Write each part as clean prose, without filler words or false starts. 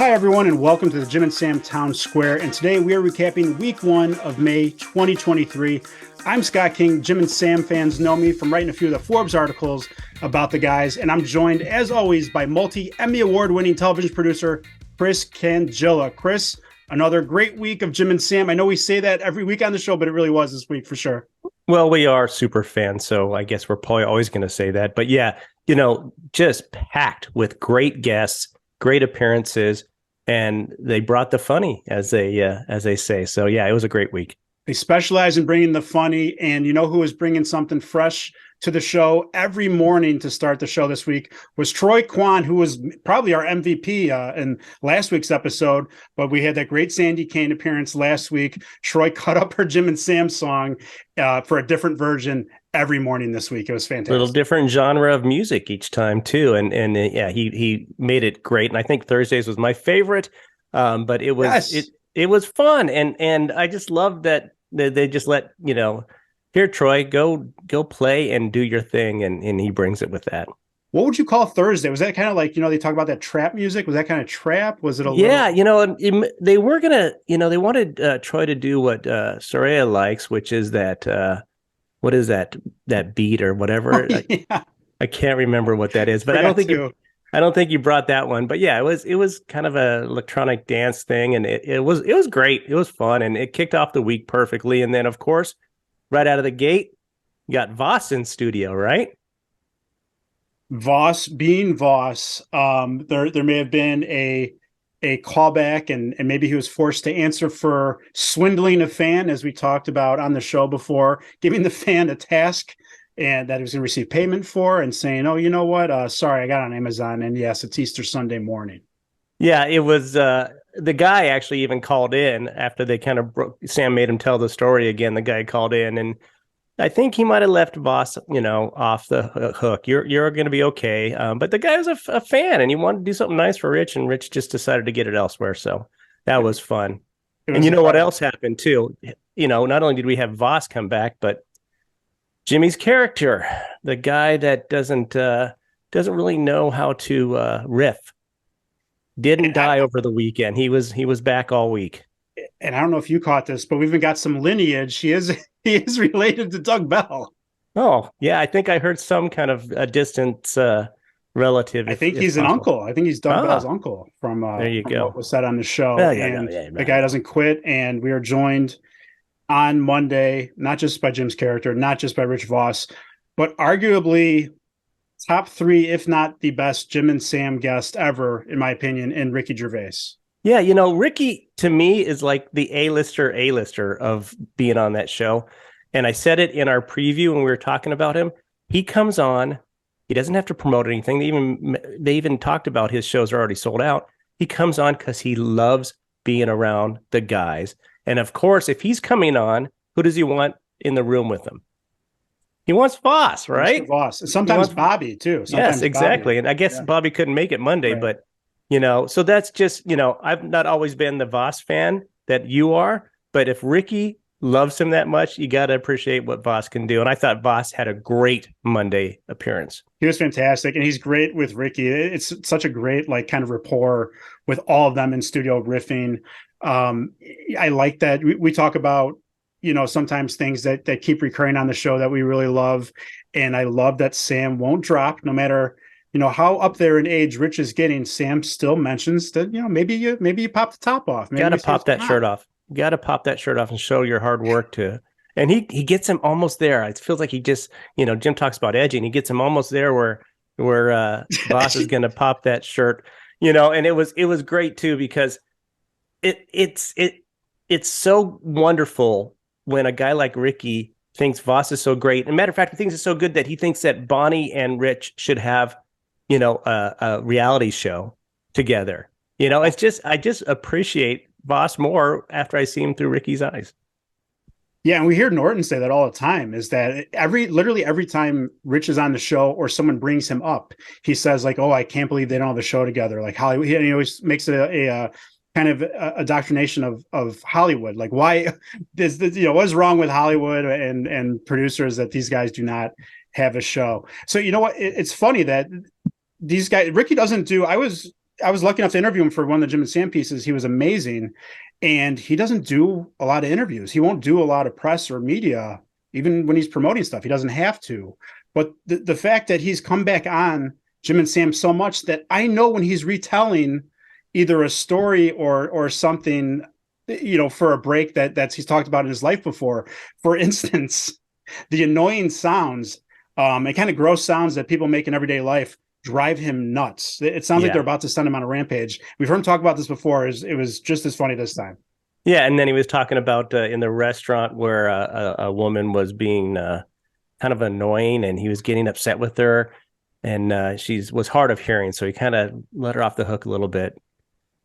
Hi, everyone, and welcome to the Jim and Sam Town Square. And today we are recapping week 1 of May 2023. I'm Scott King. Jim and Sam fans know me from writing a few of the Forbes articles about the guys. And I'm joined, as always, by multi-Emmy award-winning television producer Chris Cangilla. Chris, another great week of Jim and Sam. I know we say that every week on the show, but it really was this week for sure. Well, we are super fans, so I guess we're probably always going to say that. But yeah, just packed with great guests, great appearances, and they brought the funny, as they say. So yeah, it was a great week. They specialize in bringing the funny, and you know who was bringing something fresh to the show every morning to start the show this week was Troy Quan, who was probably our MVP in last week's episode. But we had that great Sandy Kane appearance last week. Troy cut up her Jim and Sam song for a different version every morning this week. It was fantastic. A little different genre of music each time too, and yeah, he made it great. And I think Thursdays was my favorite, but it was it was fun, and I just love that they just let here, Troy, go play and do your thing, and he brings it with that. What would you call Thursday? Was that kind of like, they talk about that trap music? Was that kind of trap? Was it a little... they were gonna, they wanted Troy to do what Soraya likes, which is that what is that beat or whatever? Yeah. I can't remember what that is, but I don't think you brought that one. But yeah, it was kind of a electronic dance thing, and it was great. It was fun, and it kicked off the week perfectly. And then, of course, right out of the gate, you got Vos in studio, right? Vos being Vos. There may have been a callback, and maybe he was forced to answer for swindling a fan, as we talked about on the show before, giving the fan a task and that he was going to receive payment for, and saying, "Oh, you know what? Sorry, I got on Amazon, and yes, it's Easter Sunday morning." Yeah, it was. The guy actually even called in after they kind of Sam made him tell the story again. The guy called in, and I think he might have left Vos, off the hook. You're going to be okay. But the guy was a fan, and he wanted to do something nice for Rich, and Rich just decided to get it elsewhere. So that was fun. And you know what else happened too? Not only did we have Vos come back, but Jimmy's character, the guy that doesn't really know how to riff, didn't die over the weekend. He was back all week. And I don't know if you caught this, but we've even got some lineage. He is related to Doug Bell. Oh, yeah. I think I heard some kind of a distant relative. I think he's an uncle. I think he's Doug Bell's uncle from there you go. What was said on the show. The guy doesn't quit. And we are joined on Monday, not just by Jim's character, not just by Rich Vos, but arguably top 3, if not the best Jim and Sam guest ever, in my opinion, in Ricky Gervais. Yeah, Ricky, to me, is like the A-lister of being on that show. And I said it in our preview when we were talking about him. He comes on. He doesn't have to promote anything. They even talked about his shows are already sold out. He comes on because he loves being around the guys. And, of course, if he's coming on, who does he want in the room with him? He wants Vos, right? Vos. And sometimes Bobby, too. Yes, exactly. Bobby. And I guess Bobby couldn't make it Monday, right. But... so that's just, I've not always been the Vos fan that you are, but if Ricky loves him that much, you got to appreciate what Vos can do. And I thought Vos had a great Monday appearance. He was fantastic, and he's great with Ricky. It's such a great, kind of rapport with all of them in studio riffing. I like that. We talk about, sometimes things that keep recurring on the show that we really love. And I love that Sam won't drop no matter how up there in age Rich is getting. Sam still mentions that, maybe you pop the top off. Got to pop that shirt off. Got to pop that shirt off and show your hard work to. And he gets him almost there. It feels like he just, Jim talks about edging. He gets him almost there where Vos is going to pop that shirt, and it was great too, because it's so wonderful when a guy like Ricky thinks Vos is so great. And matter of fact, he thinks it's so good that he thinks that Bonnie and Rich should have a reality show together. It's just, I just appreciate Vos more after I see him through Ricky's eyes. Yeah, and we hear Norton say that all the time, is that literally every time Rich is on the show or someone brings him up, he says "Oh, I can't believe they don't have a show together." Like Hollywood, he always makes it a kind of a indoctrination of Hollywood. Like, why this what's wrong with Hollywood and producers that these guys do not have a show? So you know what? It's funny that these guys, Ricky doesn't do. I was I was lucky enough to interview him for one of the Jim and Sam pieces. He was amazing. And he doesn't do a lot of interviews. He won't do a lot of press or media, even when he's promoting stuff. He doesn't have to. But the fact that he's come back on Jim and Sam so much that I know when he's retelling either a story or something, for a break that's he's talked about in his life before. For instance, the annoying sounds and kind of gross sounds that people make in everyday life drive him nuts. It sounds like they're about to send him on a rampage. We've heard him talk about this before. It was just as funny this time. Yeah, and then he was talking about in the restaurant where a woman was being kind of annoying, and he was getting upset with her, and she was hard of hearing, so he kind of let her off the hook a little bit.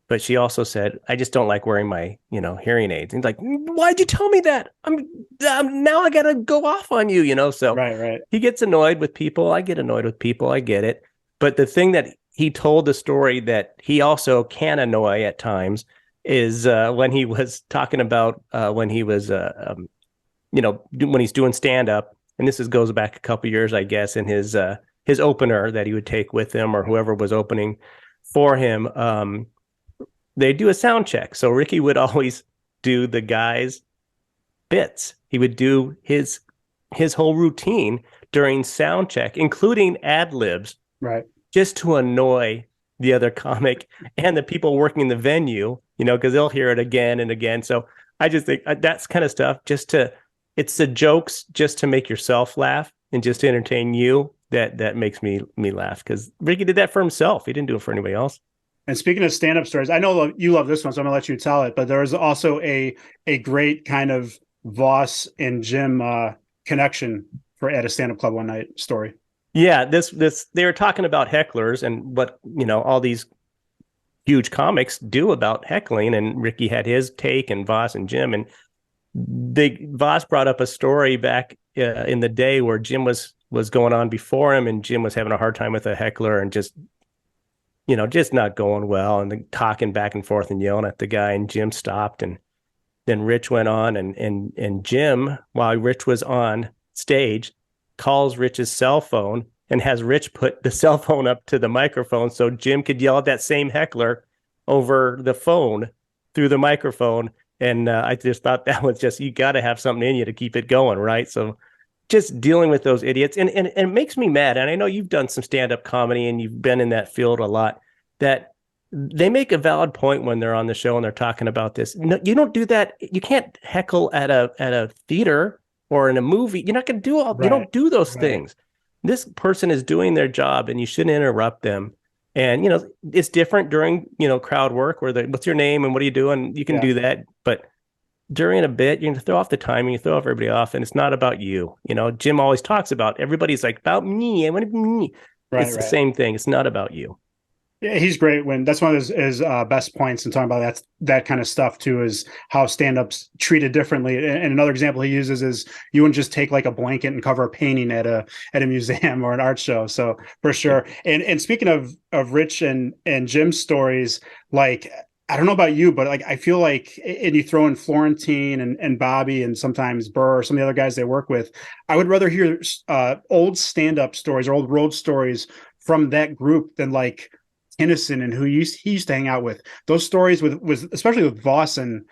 But she also said, "I just don't like wearing my hearing aids." And he's like, "Why'd you tell me that? I'm now I gotta go off on you." So right. He gets annoyed with people. I get annoyed with people. I get it. But the thing that he told the story that he also can annoy at times is when he was talking about when he was, when he's doing stand up. And this goes back a couple years, I guess, in his opener that he would take with him or whoever was opening for him. They do a sound check. So Ricky would always do the guy's bits. He would do his whole routine during sound check, including ad libs. Right. Just to annoy the other comic and the people working in the venue, because they'll hear it again and again. So I just think that's kind of stuff it's the jokes just to make yourself laugh and just to entertain you that makes me laugh. Because Ricky did that for himself. He didn't do it for anybody else. And speaking of stand-up stories, I know you love this one, so I'm gonna let you tell it. But there was also a great kind of Vos and Jim connection at a stand-up club one night story. Yeah, this they were talking about hecklers and what all these huge comics do about heckling, and Ricky had his take, and Vos and Jim, and Vos brought up a story back in the day where Jim was going on before him, and Jim was having a hard time with a heckler and just not going well, and talking back and forth and yelling at the guy, and Jim stopped, and then Rich went on, and Jim, while Rich was on stage, calls Rich's cell phone and has Rich put the cell phone up to the microphone so Jim could yell at that same heckler over the phone through the microphone. And I just thought that was you got to have something in you to keep it going, right? So just dealing with those idiots. And it makes me mad. And I know you've done some stand-up comedy and you've been in that field a lot, that they make a valid point when they're on the show and they're talking about this. No, you don't do that. You can't heckle at a theater or in a movie. You're not going to do you don't do those things. This person is doing their job and you shouldn't interrupt them. And, it's different during, crowd work where what's your name and what are you doing? You can do that. But during a bit, you throw off the timing, you throw everybody off, and it's not about you. Jim always talks about everybody's like, about me. I want to be me. It's the same thing. It's not about you. Yeah, he's great that's one of his best points in talking about that kind of stuff too, is how stand-ups treated differently. And another example he uses is you wouldn't just take like a blanket and cover a painting at a museum or an art show. So for sure. And speaking of Rich and Jim's stories, like, I don't know about you, but like, I feel like, and you throw in Florentine and Bobby and sometimes Burr or some of the other guys they work with, I would rather hear old stand-up stories or old road stories from that group than like Kinnison and who he used to hang out with. Those stories with especially with Vos and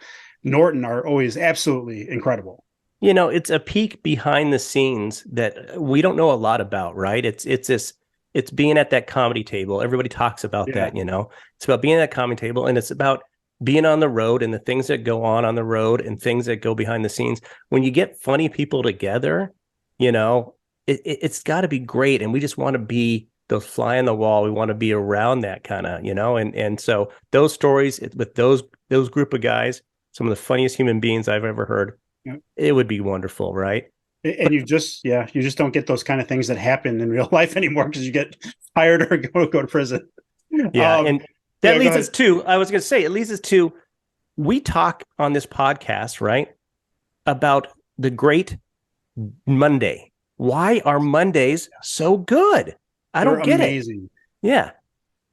Norton are always absolutely incredible. It's a peek behind the scenes that we don't know a lot about, right? It's being at that comedy table. Everybody talks about that, It's about being at that comedy table, and it's about being on the road and the things that go on the road and things that go behind the scenes. When you get funny people together, it's got to be great, and we just want to be those fly on the wall. We want to be around that kind of, and so those stories with those group of guys, some of the funniest human beings I've ever heard, it would be wonderful, right? And you just don't get those kind of things that happen in real life anymore because you get fired or go to prison. Yeah. And that leads us to, I was going to say, it leads us to, we talk on this podcast, right, about the great Monday. Why are Mondays so good? I don't get amazing. It. Yeah.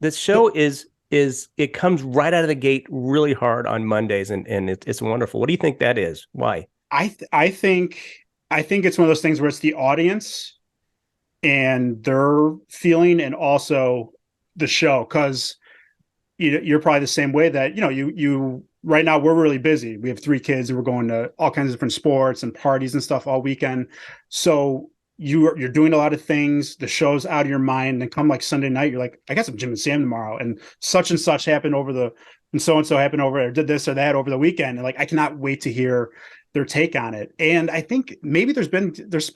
This show is it comes right out of the gate really hard on Mondays, and it's wonderful. What do you think that is? Why? I think it's one of those things where it's the audience and their feeling and also the show. Because you're probably the same way that, you right now we're really busy. We have 3 kids and we're going to all kinds of different sports and parties and stuff all weekend. So you're doing a lot of things. The show's out of your mind. And come like Sunday night, you're like, I got some Jim and Sam tomorrow, and such happened and so happened over, or did this or that over the weekend. And like, I cannot wait to hear their take on it. And I think maybe there's been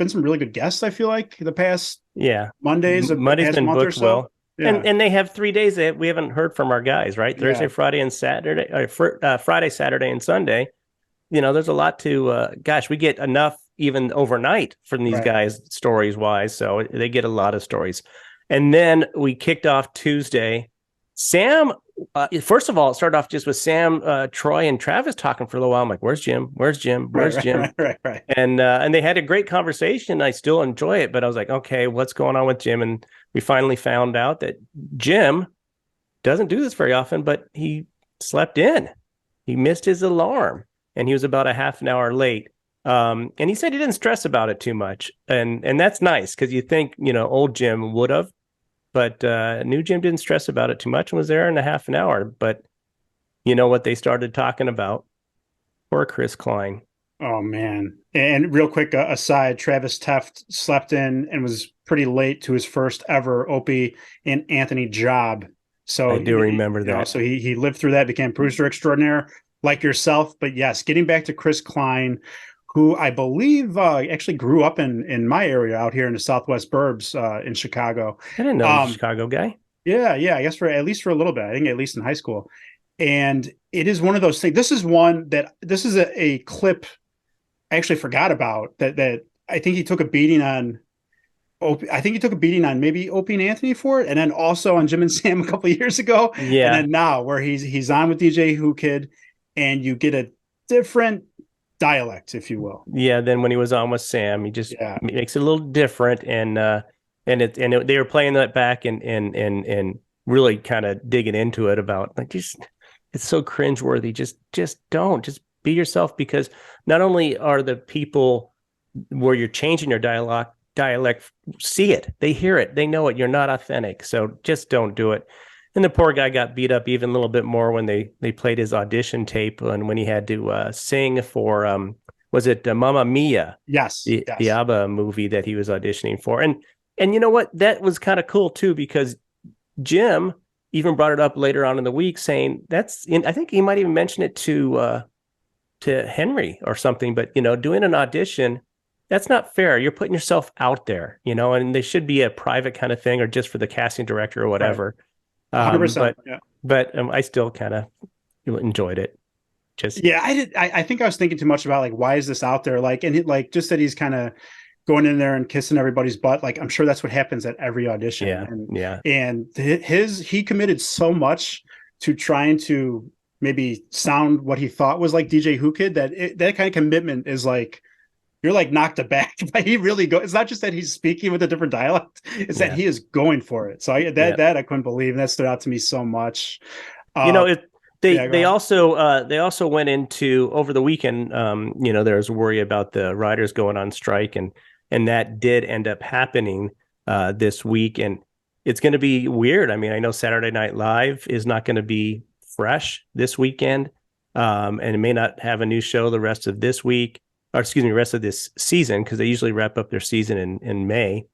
some really good guests. I feel like the past Monday's been month or booked so. well. Yeah. And they have 3 days that we haven't heard from our guys, right? Thursday, Friday, and Saturday, or Friday, Saturday, and Sunday. There's a lot to, we get enough even overnight from these guys stories wise. So they get a lot of stories. And then we kicked off Tuesday. Sam, first of all, it started off just with Sam, Troy, and Travis talking for a little while. I'm like, where's Jim? Where's Jim? Where's Jim? Right. And they had a great conversation. I still enjoy it, but I was like, okay, what's going on with Jim? And we finally found out that Jim doesn't do this very often, but he slept in. He missed his alarm, and he was about a half an hour late. And he said he didn't stress about it too much. And that's nice, because you think, old Jim would have. But new Jim didn't stress about it too much and was there in a half an hour. But you know what they started talking about? Poor Chris Klein. Oh, man. And real quick aside, Travis Teft slept in and was pretty late to his first ever Opie and Anthony job. So I do remember that. So he lived through that, became producer extraordinaire like yourself. But yes, getting back to Chris Klein, who I believe actually grew up in my area out here in the Southwest Burbs in Chicago. I didn't know he was a Chicago guy. Yeah. I guess at least for a little bit. I think at least in high school. And it is one of those things. This is a clip I actually forgot about that I think he took a beating on. I think he took a beating on maybe Opie and Anthony for it, and then also on Jim and Sam a couple of years ago. Yeah. And then now where he's on with DJ Who Kid, and you get a different dialect, if you will. Yeah. Then when he was on with Sam, he just makes it a little different, and they were playing that back and really kind of digging into it about like it's so cringeworthy. Just be yourself, because not only are the people where you're changing your dialect see it, they hear it, they know it, you're not authentic. So just don't do it. And the poor guy got beat up even a little bit more when they played his audition tape, and when he had to sing for was it Mamma Mia? Yes, the ABBA movie that he was auditioning for. And you know what, that was kind of cool too, because Jim even brought it up later on in the week, saying I think he might even mention it to Henry or something, but doing an audition, that's not fair. You're putting yourself out there, and they should be a private kind of thing, or just for the casting director or whatever. Right. 100%. But I still kind of enjoyed it. I think I was thinking too much about like, why is this out there? Like, and just that he's kind of going in there and kissing everybody's butt. Like, I'm sure that's what happens at every audition. And he committed so much to trying to maybe sound what he thought was like DJ Who Kid, that kind of commitment is like, you're like knocked aback. But he really it's not just that he's speaking with a different dialect, it's that he is going for it. So that I couldn't believe. That stood out to me so much. They also went into over the weekend. There was worry about the writers going on strike, and that did end up happening this week. And it's going to be weird. I mean, I know Saturday Night Live is not going to be fresh this weekend, and it may not have a new show the rest of this week. Rest of this season, because they usually wrap up their season in May.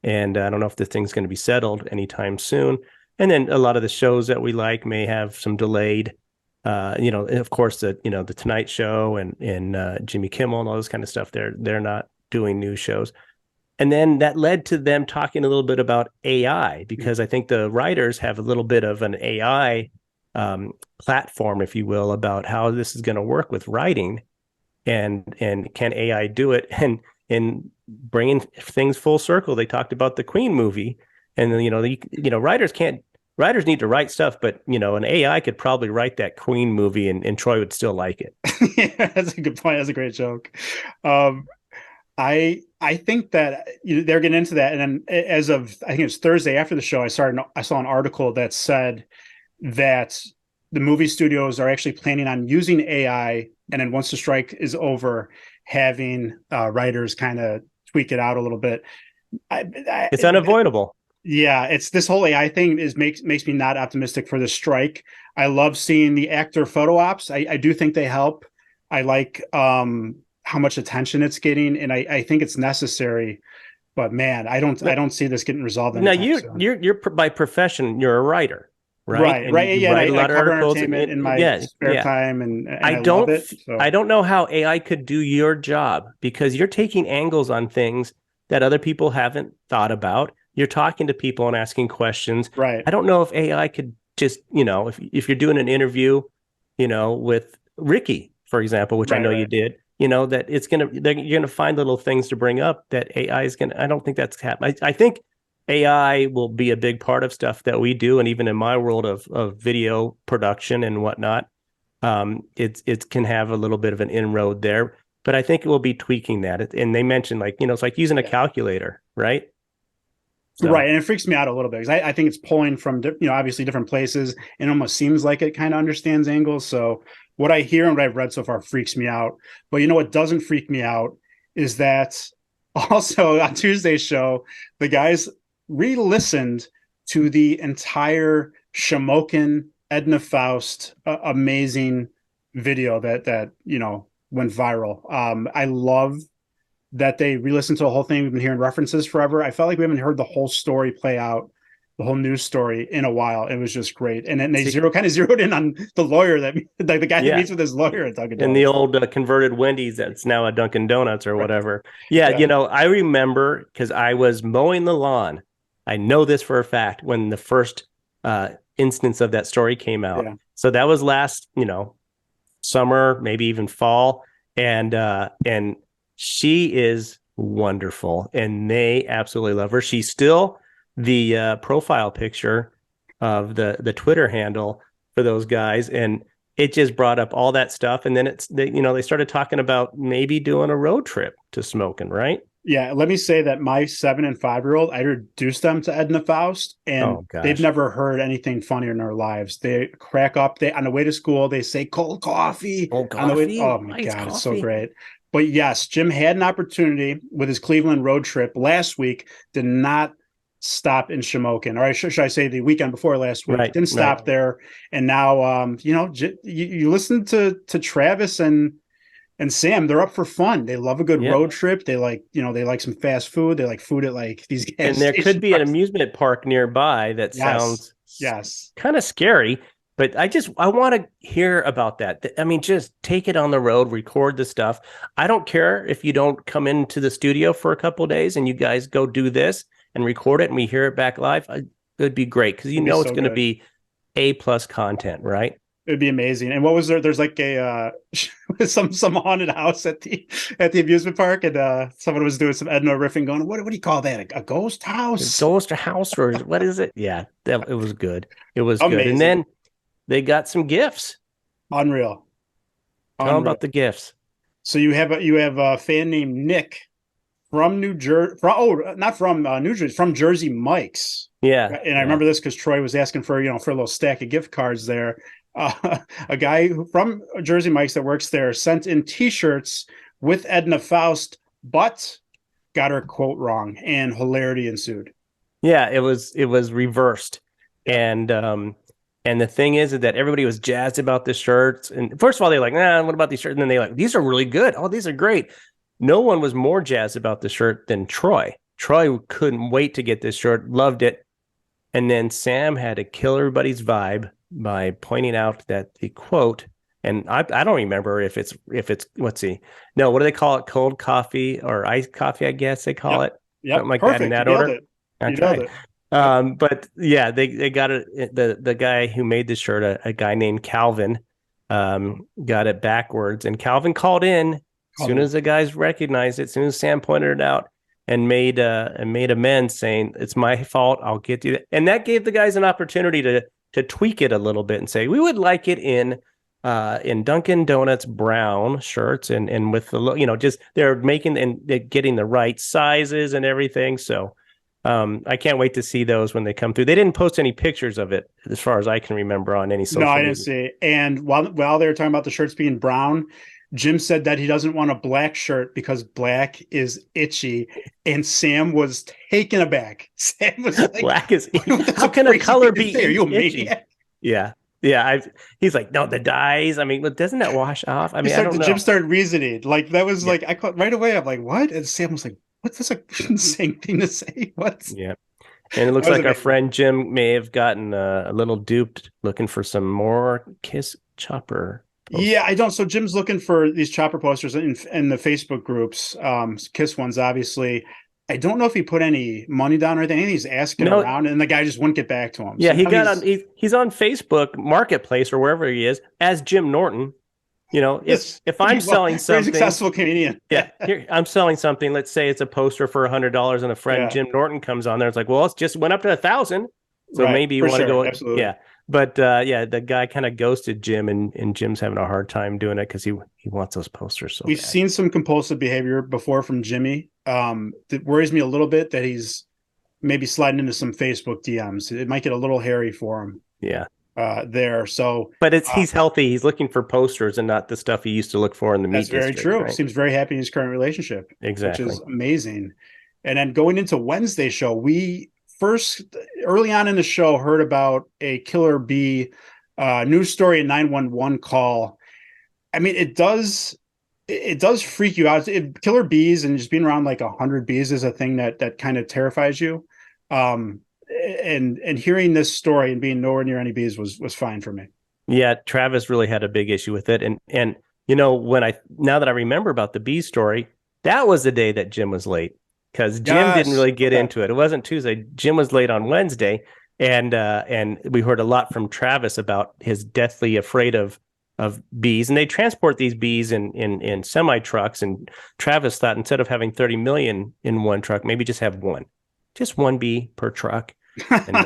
And I don't know if this thing's going to be settled anytime soon. And then a lot of the shows that we like may have some delayed, of course, the Tonight Show and Jimmy Kimmel and all this kind of stuff. They're not doing new shows. And then that led to them talking a little bit about AI, because I think the writers have a little bit of an AI platform, if you will, about how this is going to work with writing. And can AI do it? And in bringing things full circle, they talked about the Queen movie, and then writers need to write stuff, but an AI could probably write that Queen movie, and Troy would still like it. Yeah, that's a good point. That's a great joke. I think that they're getting into that, and then as of I think it was Thursday after the show, I saw an article that said that the movie studios are actually planning on using AI. And then once the strike is over, having writers kind of tweak it out a little bit. It's unavoidable. Yeah, it's this whole AI thing makes me not optimistic for the strike. I love seeing the actor photo ops. I do think they help. I like how much attention it's getting, and I think it's necessary. But man, I don't see this getting resolved Now anytime soon. you're by profession, you're a writer, right? Right, And right. you Yeah, write a and I lot of cover articles entertainment in my yeah, spare time, and I I love don't it. So I don't know how AI could do your job because you're taking angles on things that other people haven't thought about. You're talking to people and asking questions. right, I don't know if AI could just, if you're doing an interview, with Ricky, for example, which I know you right. did, that you're gonna find little things to bring up that AI is gonna. I don't think that's happening. I think AI will be a big part of stuff that we do, and even in my world of video production and whatnot, it can have a little bit of an inroad there. But I think it will be tweaking that. And they mentioned it's like using a Yeah. calculator, right? So Right, and it freaks me out a little bit because I think it's pulling from obviously different places and almost seems like it kind of understands angles. So what I hear and what I've read so far freaks me out. But what doesn't freak me out is that also on Tuesday's show, the guys re-listened to the entire Schamokin Edna Faust amazing video that went viral. I love that they re-listened to the whole thing. We've been hearing references forever. I felt like we haven't heard the whole story play out, the whole news story in a while. It was just great. And then they zeroed in on the lawyer that like the guy that meets with his lawyer at Dunkin' Donuts. In the old converted Wendy's that's now a Dunkin' Donuts or whatever. Yeah, I remember because I was mowing the lawn. I know this for a fact when the first instance of that story came out. Yeah. So that was last, summer, maybe even fall. And she is wonderful and they absolutely love her. She's still the profile picture of the Twitter handle for those guys. And it just brought up all that stuff. And then they started talking about maybe doing a road trip to Smoking, right? Yeah, let me say that my 7 and 5-year-old, I introduced them to Edna Faust, and they've never heard anything funnier in their lives. They crack up. They on the way to school, they say cold coffee. Cold coffee. On the way, oh my God, it's so great. But yes, Jim had an opportunity with his Cleveland road trip last week. Did not stop in Shamokin, or should I say the weekend before last week? Didn't stop there, and now you listen to Travis and Sam, they're up for fun. They love a good road trip. They like some fast food. They like food at like these gas and there could be an amusement park nearby that sounds kind of scary. But I want to hear about that. I mean, just take it on the road, record the stuff. I don't care if you don't come into the studio for a couple of days and you guys go do this and record it and we hear it back live. It'd be great because it's going to be A+ content, right? It'd be amazing. And what was there? There's like a some haunted house at the amusement park, and someone was doing some Edna riffing, going, "What do you call that? A ghost house? A ghost house, or what is it?" Yeah, it was good. It was amazing. Good. And then they got some gifts. Unreal. Tell them about the gifts. So you have a fan named Nick from New Jersey. Not from New Jersey, from Jersey Mike's. Yeah. And I remember this because Troy was asking for for a little stack of gift cards there. A guy from Jersey Mike's that works there sent in T-shirts with Edna Faust, but got her quote wrong, and hilarity ensued. Yeah, it was reversed, and the thing is that everybody was jazzed about the shirts. And first of all, they're like, "Nah, what about these shirts?" And then they like, "These are really good. Oh, these are great." No one was more jazzed about the shirt than Troy. Troy couldn't wait to get this shirt, loved it, and then Sam had to kill everybody's vibe by pointing out that the quote, and I don't remember if it's let's see, no, what do they call it? Cold coffee or iced coffee, I guess they call it. Yeah, something like perfect. that in that you order. That's right. It. But yeah, they got it. The guy who made this shirt, a guy named Calvin, got it backwards, and Calvin called in as soon as the guys recognized it, as soon as Sam pointed it out. And made amends, saying it's my fault. I'll get you that. And that gave the guys an opportunity to tweak it a little bit and say we would like it in Dunkin' Donuts brown shirts and with the just they're making and they're getting the right sizes and everything. So I can't wait to see those when they come through. They didn't post any pictures of it as far as I can remember on any social media. No, I didn't see. And while they were talking about the shirts being brown, Jim said that he doesn't want a black shirt because black is itchy, and Sam was taken aback. Sam was like, "Black is how can a color be Are you a itchy?" maniac? Yeah, yeah. He's like, "No, the dyes. I mean, doesn't that wash off? I mean, I don't know." Jim started reasoning like that was like I caught right away. I'm like, what? And Sam was like, what's this insane thing to say? What? Yeah. And it looks like our friend Jim may have gotten a little duped looking for some more Kiss Chopper posters. Yeah, I don't. So Jim's looking for these Chopper posters in the Facebook groups, Kiss ones, obviously. I don't know if he put any money down or anything. He's asking around, and the guy just wouldn't get back to him. Yeah, so he's on Facebook Marketplace or wherever he is as Jim Norton. You know, if I'm selling something, very successful comedian. Yeah, I'm selling something. Let's say it's a poster for $100, and a friend Jim Norton comes on there. It's like, well, it just went up to 1,000, so maybe you want to go. Absolutely. Yeah, but the guy kind of ghosted Jim, and Jim's having a hard time doing it because he wants those posters. So we've seen some compulsive behavior before from Jimmy. That worries me a little bit that he's maybe sliding into some Facebook DMs. It might get a little hairy for him. Yeah. There. So, but he's healthy. He's looking for posters and not the stuff he used to look for in the meat district. That's very true. Right? Seems very happy in his current relationship. Exactly. Which is amazing. And then going into Wednesday's show, we first early on in the show heard about a killer bee news story, a 911 call. I mean, it does freak you out. Killer bees and just being around like 100 bees is a thing that kind of terrifies you. And hearing this story and being nowhere near any bees was fine for me. Yeah, Travis really had a big issue with it. And you know, now that I remember about the bee story, that was the day that Jim was late because Jim didn't really get into it. It wasn't Tuesday. Jim was late on Wednesday, and we heard a lot from Travis about his deathly afraid of bees, and they transport these bees in semi trucks. And Travis thought instead of having 30 million in one truck, maybe just have just one bee per truck. And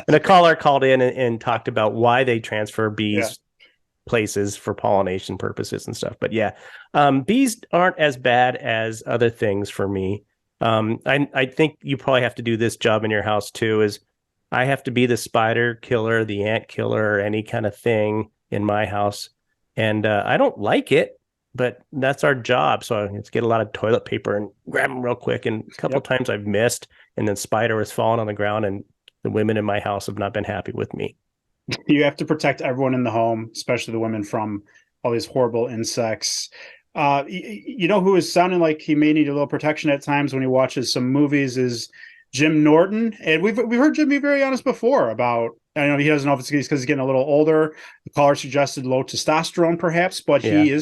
a caller called in and talked about why they transfer bees places for pollination purposes and stuff. But bees aren't as bad as other things for me. I think you probably have to do this job in your house too, is I have to be the spider killer, the ant killer, or any kind of thing in my house. And I don't like it, but that's our job. So let's get a lot of toilet paper and grab them real quick. And a couple of times I've missed, and then spider has fallen on the ground, and the women in my house have not been happy with me. You have to protect everyone in the home, especially the women, from all these horrible insects. You know who is sounding like he may need a little protection at times when he watches some movies is Jim Norton. And we've heard Jim be very honest before about, I know he doesn't know if it's because he's getting a little older. The caller suggested low testosterone perhaps, but he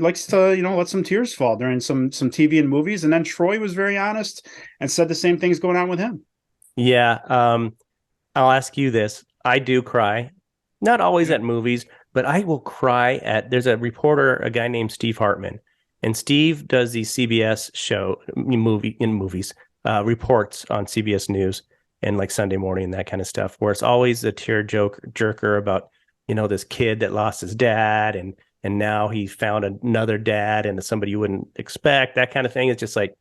likes to, let some tears fall during some TV and movies. And then Troy was very honest and said the same thing's going on with him. Yeah. I'll ask you this. I do cry, not always at movies, but I will cry there's a reporter, a guy named Steve Hartman, and Steve does these CBS reports on CBS News and like Sunday morning and that kind of stuff, where it's always a jerker about, this kid that lost his dad and now he found another dad and somebody you wouldn't expect, that kind of thing. It's just like,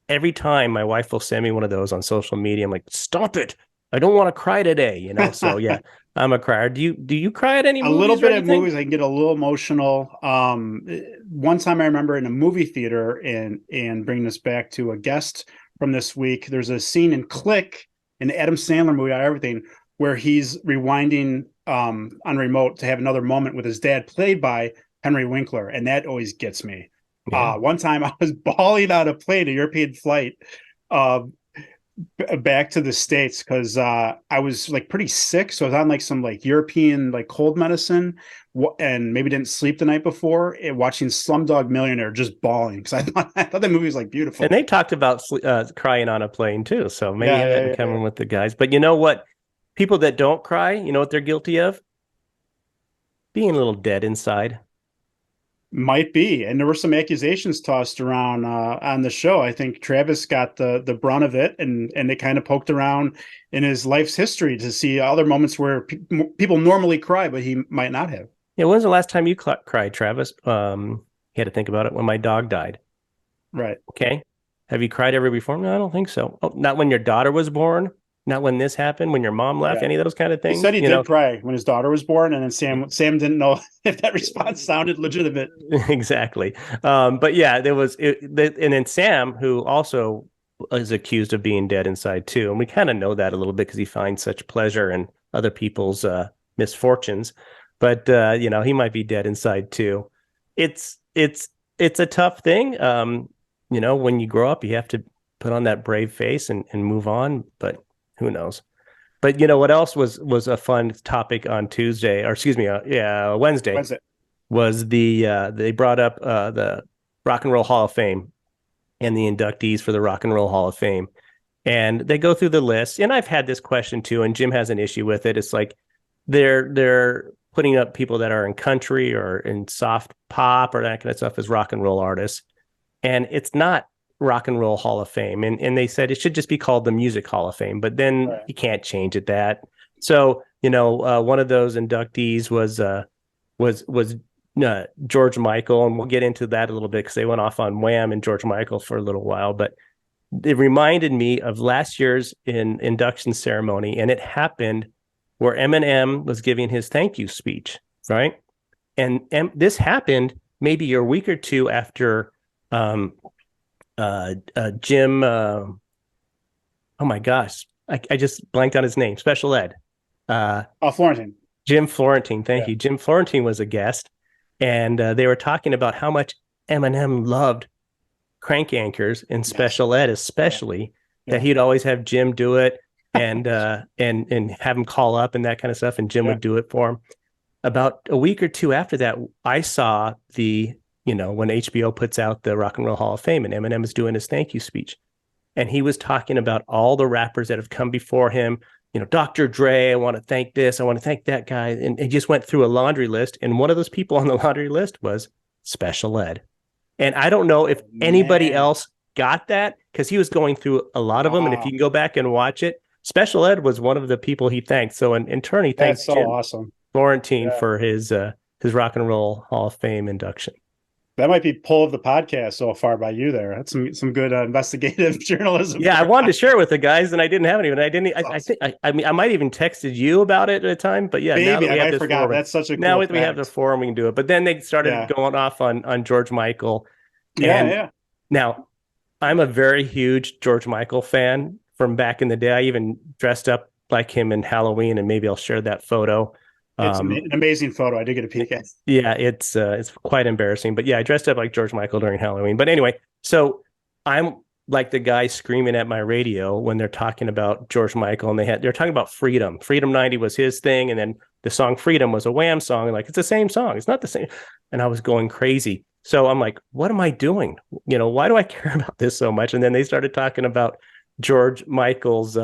every time my wife will send me one of those on social media, I'm like, stop it. I don't want to cry today, So yeah, I'm a crier. Do you cry at any movies? A little bit at movies. I can get a little emotional. One time I remember in a movie theater, and bringing this back to a guest from this week, there's a scene in Click, an Adam Sandler movie, everything, where he's rewinding on remote to have another moment with his dad, played by Henry Winkler, and that always gets me. Yeah. One time I was bawling on a plane, a European flight, back to the States, because I was like pretty sick, so I was on like some like European like cold medicine, and maybe didn't sleep the night before, watching Slumdog Millionaire, just bawling because I thought that movie was like beautiful. And they talked about crying on a plane too, so maybe I didn't come in with the guys. But you know what? People that don't cry, you know what they're guilty of? Being a little dead inside. Might be. And there were some accusations tossed around on the show. I think Travis got the brunt of it, and they kind of poked around in his life's history to see other moments where people normally cry, but he might not have. Yeah, when was the last time you cried, Travis? You had to think about it. When my dog died. Right. Okay. Have you cried ever before? No, I don't think so. Oh, not when your daughter was born? Not when this happened, when your mom left, Yeah. any of those kind of He things. said he did cry when his daughter was born, and then Sam didn't know if that response sounded legitimate. Exactly. But yeah, and then Sam, who also is accused of being dead inside too, and we kind of know that a little bit because he finds such pleasure in other people's misfortunes. But he might be dead inside too. It's a tough thing. When you grow up, you have to put on that brave face and move on. But who knows? But what else was a fun topic on Tuesday, or excuse me, Wednesday, was they brought up the Rock and Roll Hall of Fame and the inductees for the Rock and Roll Hall of Fame. And they go through the list. And I've had this question too, and Jim has an issue with it. It's like they're putting up people that are in country or in soft pop or that kind of stuff as rock and roll artists. And it's not Rock and Roll Hall of Fame. And they said it should just be called the Music Hall of Fame, but then you can't change it that. So, one of those inductees was George Michael, and we'll get into that a little bit because they went off on Wham and George Michael for a little while, but it reminded me of last year's induction ceremony, and it happened where Eminem was giving his thank you speech, right? And this happened maybe a week or two after Jim. Oh my gosh, I just blanked on his name. Special Ed. Florentine. Jim Florentine. Thank you. Jim Florentine was a guest, and they were talking about how much Eminem loved crank anchors and Special Ed, especially that he'd always have Jim do it and have him call up and that kind of stuff, and Jim would do it for him. About a week or two after that, I saw when HBO puts out the Rock and Roll Hall of Fame, and Eminem is doing his thank you speech, and he was talking about all the rappers that have come before him. Dr. Dre, I want to thank this, I want to thank that guy, and he just went through a laundry list, and one of those people on the laundry list was Special Ed. And I don't know if anybody else got that, because he was going through a lot of them. And if you can go back and watch it, Special Ed was one of the people he thanked. So in turn, he thanks Jim awesome. Florentine for his Rock and Roll Hall of Fame induction. That might be pull of the podcast so far by you there. That's some good investigative journalism. Yeah, I wanted to share it with the guys, and I didn't have any. And I didn't. Awesome. I might even texted you about it at a time. But yeah, maybe I forgot. Forum, that's such a cool now fact. We have the forum, we can do it. But then they started going off on George Michael. Yeah. Now, I'm a very huge George Michael fan from back in the day. I even dressed up like him in Halloween, and maybe I'll share that photo. It's an amazing photo. I did get a peek at. Yeah, it's quite embarrassing. But yeah, I dressed up like George Michael during Halloween. But anyway, so I'm like the guy screaming at my radio when they're talking about George Michael, and they're talking about Freedom. Freedom 90 was his thing, and then the song Freedom was a Wham song. Like, it's the same song. It's not the same. And I was going crazy. So I'm like, what am I doing? Why do I care about this so much? And then they started talking about George Michael's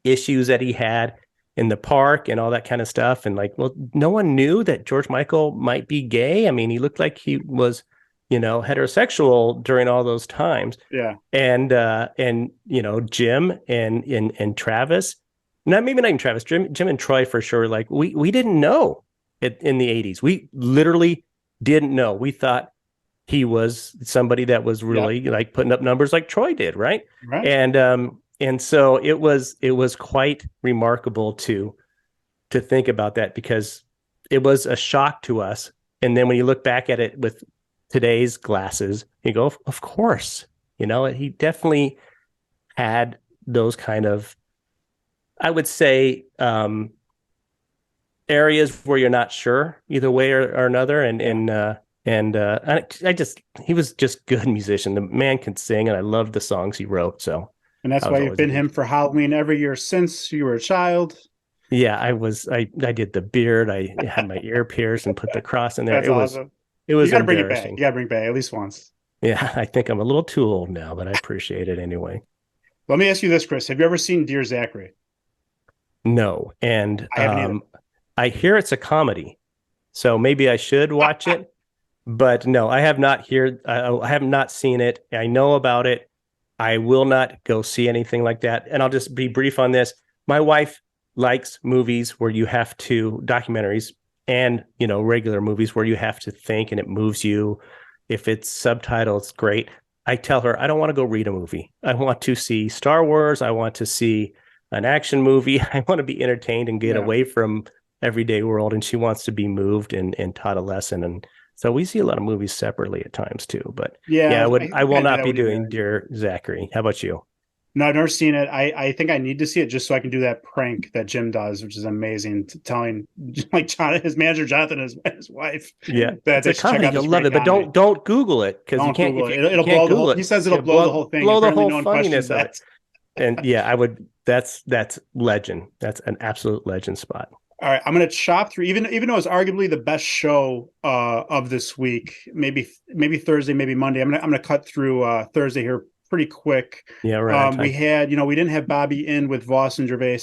issues that he had in the park and all that kind of stuff. And like, well, no one knew that George Michael might be gay. I mean, he looked like he was, heterosexual during all those times. Yeah. And Jim and Travis, maybe not even Travis, Jim and Troy for sure. Like we didn't know it in the 80s. We literally didn't know. We thought he was somebody that was really like putting up numbers like Troy did. Right. And so it was quite remarkable to think about that, because it was a shock to us. And then when you look back at it with today's glasses, you go, of course, he definitely had those kind of, I would say, areas where you're not sure either way or another. He was just good musician. The man can sing, and I loved the songs he wrote. So. And that's why you've been him for Halloween every year since you were a child. Yeah, I did the beard. I had my ear pierced and put the cross in there. That's awesome. It was embarrassing. Bring it back. You got to bring it back at least once. Yeah, I think I'm a little too old now, but I appreciate it anyway. Let me ask you this, Chris. Have you ever seen Dear Zachary? No. And I hear it's a comedy, so maybe I should watch it. But no, I have not I have not seen it. I know about it. I will not go see anything like that. And I'll just be brief on this. My wife likes movies where you have to, documentaries and, regular movies where you have to think and it moves you. If it's subtitled, it's great. I tell her, I don't want to go read a movie. I want to see Star Wars. I want to see an action movie. I want to be entertained and get away from everyday world. And she wants to be moved and taught a lesson. And so we see a lot of movies separately at times too. But I will not be doing Dear Zachary. How about you? No, I've never seen it. I think I need to see it just so I can do that prank that Jim does, which is amazing. Telling like his manager Jonathan and his wife. Yeah, that's a comedy. You'll love it, but don't Google it because you can't. It'll blow the whole. He says it'll blow the whole thing. Blow the whole funniness of it. And I would. That's legend. That's an absolute legend spot. All right, I'm going to chop through, even though it's arguably the best show of this week. Maybe Thursday, maybe Monday. I'm going to cut through Thursday here pretty quick. Yeah, right. We had, we didn't have Bobby in with Vos and Gervais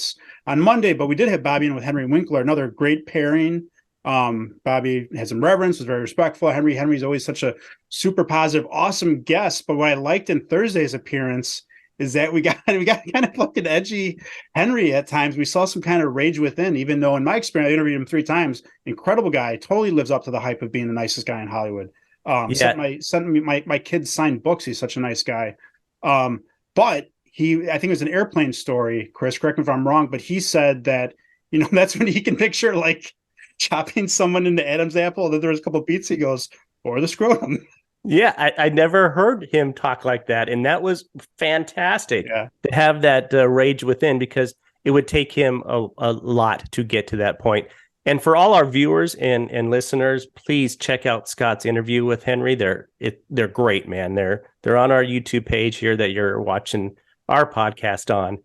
on Monday, but we did have Bobby in with Henry Winkler. Another great pairing. Bobby had some reverence, was very respectful. Henry's always such a super positive, awesome guest. But what I liked in Thursday's appearance is that we got kind of like an edgy Henry at times. We saw some kind of rage within, even though in my experience, I interviewed him 3 times. Incredible guy, totally lives up to the hype of being the nicest guy in Hollywood. Sent me my kids signed books. He's such a nice guy. But I think it was an Airplane Story, Chris, correct me if I'm wrong, but he said that, that's when he can picture like chopping someone into Adam's apple. That there was a couple of beats. He goes, or the scrotum. Yeah, I never heard him talk like that. And that was fantastic to have that rage within, because it would take him a lot to get to that point. And for all our viewers and listeners, please check out Scott's interview with Henry. They're great, man. They're on our YouTube page here that you're watching our podcast on.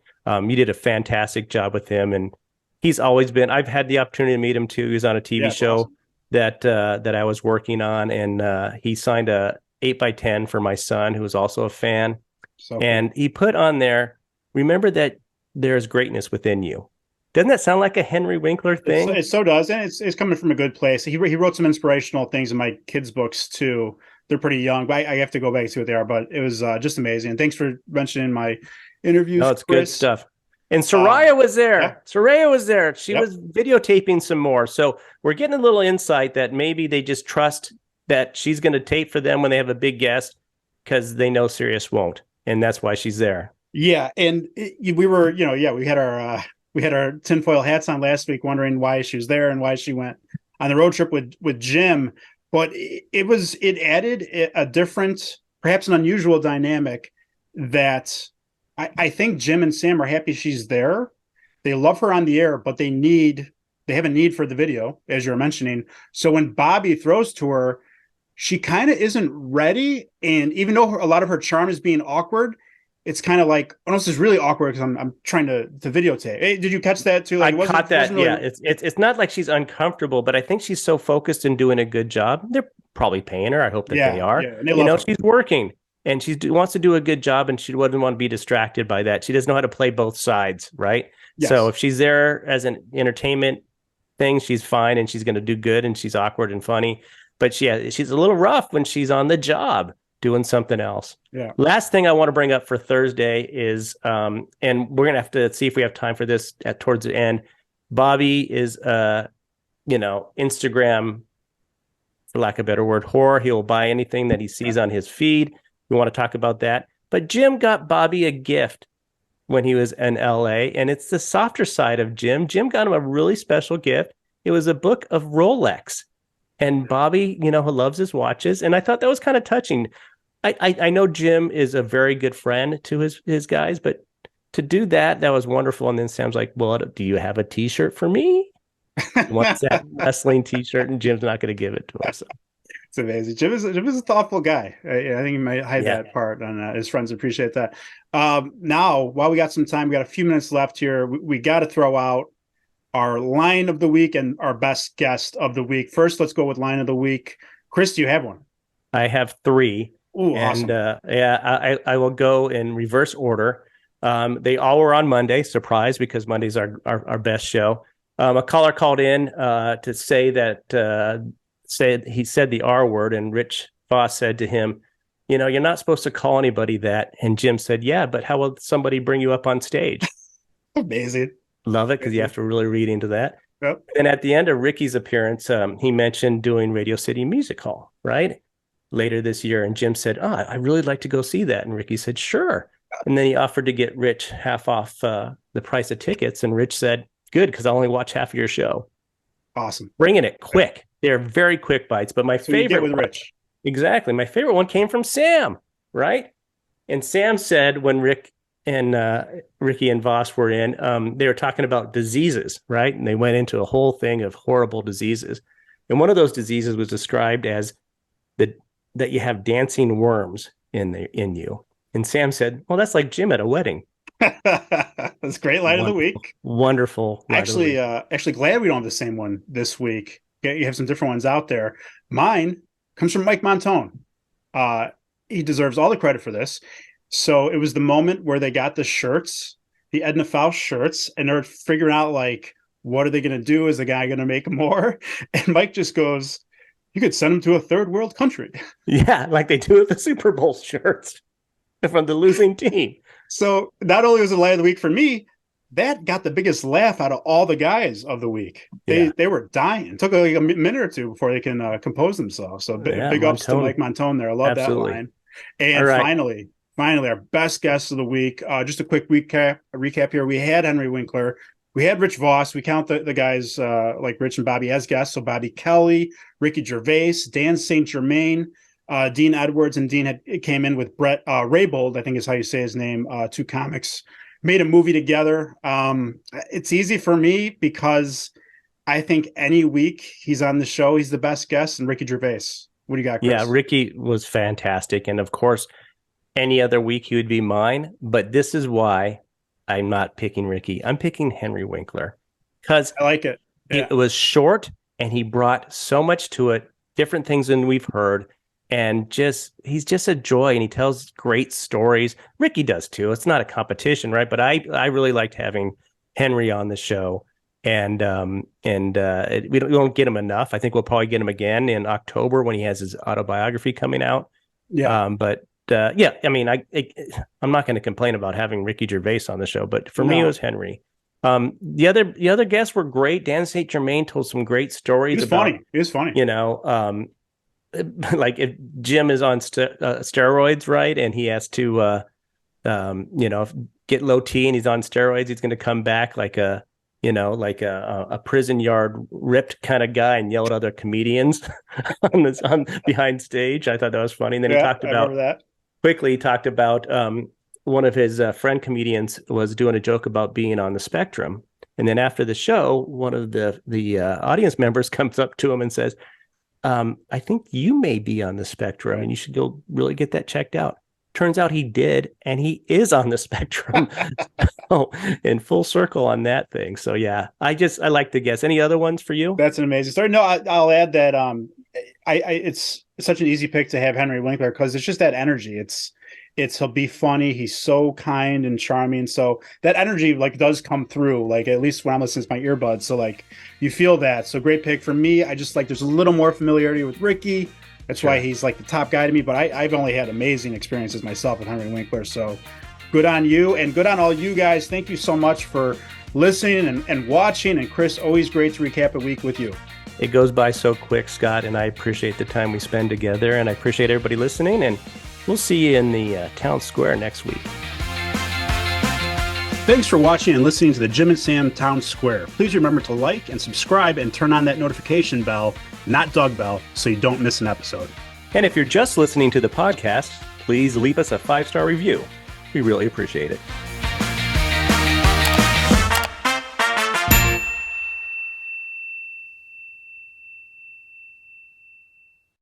You did a fantastic job with him. And he's always been, I've had the opportunity to meet him too. He was on a TV show. Awesome. That I was working on, and he signed a 8x10 for my son, who was also a fan. And he put on there, remember that there's greatness within you. Doesn't that sound like a Henry Winkler thing? It so does, and it's coming from a good place. He wrote some inspirational things in my kids' books too. They're pretty young, but I have to go back and see what they are. But it was just amazing. And thanks for mentioning my interviews. No, it's Chris. Good stuff. And Soraya was there. Yeah. Soraya was there. She was videotaping some more. So we're getting a little insight that maybe they just trust that she's going to tape for them when they have a big guest, because they know Sirius won't. And that's why she's there. Yeah. And we were, we had our tinfoil hats on last week, wondering why she was there and why she went on the road trip with Jim. But it added a different, perhaps an unusual dynamic that I think Jim and Sam are happy she's there. They love her on the air, but they have a need for the video, as you're mentioning. So when Bobby throws to her, she kind of isn't ready. And even though a lot of her charm is being awkward, it's kind of like, oh, this is really awkward because I'm trying to videotape. Hey, did you catch that too? Like, I caught that. Really... Yeah, it's not like she's uncomfortable, but I think she's so focused in doing a good job. They're probably paying her. I hope that they are. Yeah, and she's working. And she wants to do a good job, and she wouldn't want to be distracted by that. She doesn't know how to play both sides, right? Yes. So if she's there as an entertainment thing, she's fine, and she's going to do good, and she's awkward and funny. But she's a little rough when she's on the job doing something else. Yeah. Last thing I want to bring up for Thursday is, and we're going to have to see if we have time for this towards the end. Bobby is, Instagram, for lack of a better word, whore. He'll buy anything that he sees on his feed. We want to talk about that. But Jim got Bobby a gift when he was in LA, and it's the softer side of Jim. Jim got him a really special gift. It was a book of Rolex. And Bobby, who loves his watches. And I thought that was kind of touching. I know Jim is a very good friend to his guys, but to do that was wonderful. And then Sam's like, well, do you have a T-shirt for me? What's that wrestling T-shirt? And Jim's not going to give it to him. So. It's amazing. Jim is a thoughtful guy. I think he might hide that part, and his friends appreciate that. Now, while we got some time, we got a few minutes left here. We got to throw out our line of the week and our best guest of the week. First, let's go with line of the week. Chris, do you have one? I have 3. Ooh, awesome. And I will go in reverse order. They all were on Monday. Surprise, because Monday's our best show. A caller called in to say that. He said the R word, and Rich Vos said to him, you're not supposed to call anybody that. And Jim said, yeah, but how will somebody bring you up on stage? Amazing. Love it, because you have to really read into that. Yep. And at the end of Ricky's appearance, he mentioned doing Radio City Music Hall, right? Later this year. And Jim said, I'd really like to go see that. And Ricky said, sure. And then he offered to get Rich half off the price of tickets. And Rich said, good, because I'll only watch half of your show. Awesome. Bringing it quick. They're very quick bites. But my favorite with Rich. Exactly. My favorite one came from Sam, right? And Sam said when Ricky and Vos were in, they were talking about diseases, right? And they went into a whole thing of horrible diseases. And one of those diseases was described as that you have dancing worms in you. And Sam said, well, that's like Jim at a wedding. That's great line of the week. Wonderful. Actually glad we don't have the same one this week. You have some different ones out there. Mine comes from Mike Montone. He deserves all the credit for this. So it was the moment where they got the shirts, the Edna Faust shirts, and they're figuring out, like, what are they going to do? Is the guy going to make more? And Mike just goes, you could send him to a third world country. Yeah, like they do with the Super Bowl shirts from the losing team. So not only was it line of the week for me, that got the biggest laugh out of all the guys of the week. They were dying. It took like a minute or two before they can compose themselves. So big ups to Mike Montone there. I love that line. And finally, our best guest of the week. Just a quick recap here. We had Henry Winkler. We had Rich Vos. We count the guys like Rich and Bobby as guests. So Bobby Kelly, Ricky Gervais, Dan St. Germain, Dean Edwards, and Dean came in with Brett Raybould, I think is how you say his name, two comics. Made a movie together. It's easy for me because I think any week he's on the show, he's the best guest. And Ricky Gervais. What do you got, Chris? Yeah, Ricky was fantastic. And of course, any other week he would be mine. But this is why I'm not picking Ricky. I'm picking Henry Winkler because I like it. Yeah. It was short and he brought so much to it, different things than we've heard. And he's just a joy, and he tells great stories. Ricky does too. It's not a competition, right? But I really liked having Henry on the show, and we don't get him enough. I think we'll probably get him again in October when he has his autobiography coming out. Yeah. I mean, I'm not going to complain about having Ricky Gervais on the show, but for me it was Henry. The other guests were great. Dan St. Germain told some great stories. He was funny. You know. Like if Jim is on steroids, right, and he has to, get low T, and he's on steroids, he's going to come back like a prison yard ripped kind of guy and yell at other comedians on behind stage. I thought that was funny. And then he talked about one of his friend comedians was doing a joke about being on the spectrum, and then after the show, one of the audience members comes up to him and says, I think you may be on the spectrum and you should go really get that checked out. Turns out he did, and he is on the spectrum. So, in full circle on that thing. So yeah, I like to guess. Any other ones for you? That's an amazing story. No, I'll add that it's such an easy pick to have Henry Winkler because it's just that energy. He'll be funny. He's so kind and charming. So that energy like does come through, like at least when I'm listening to my earbuds. So like you feel that. So great pick for me. I just like there's a little more familiarity with Ricky. That's why he's like the top guy to me. But I've only had amazing experiences myself with Henry Winkler. So good on you and good on all you guys. Thank you so much for listening and watching. And Chris, always great to recap a week with you. It goes by so quick, Scott, and I appreciate the time we spend together. And I appreciate everybody listening. And we'll see you in the town square next week. Thanks for watching and listening to the Jim and Sam Town Square. Please remember to like and subscribe and turn on that notification bell, not dog bell, so you don't miss an episode. And if you're just listening to the podcast, please leave us a 5-star review. We really appreciate it.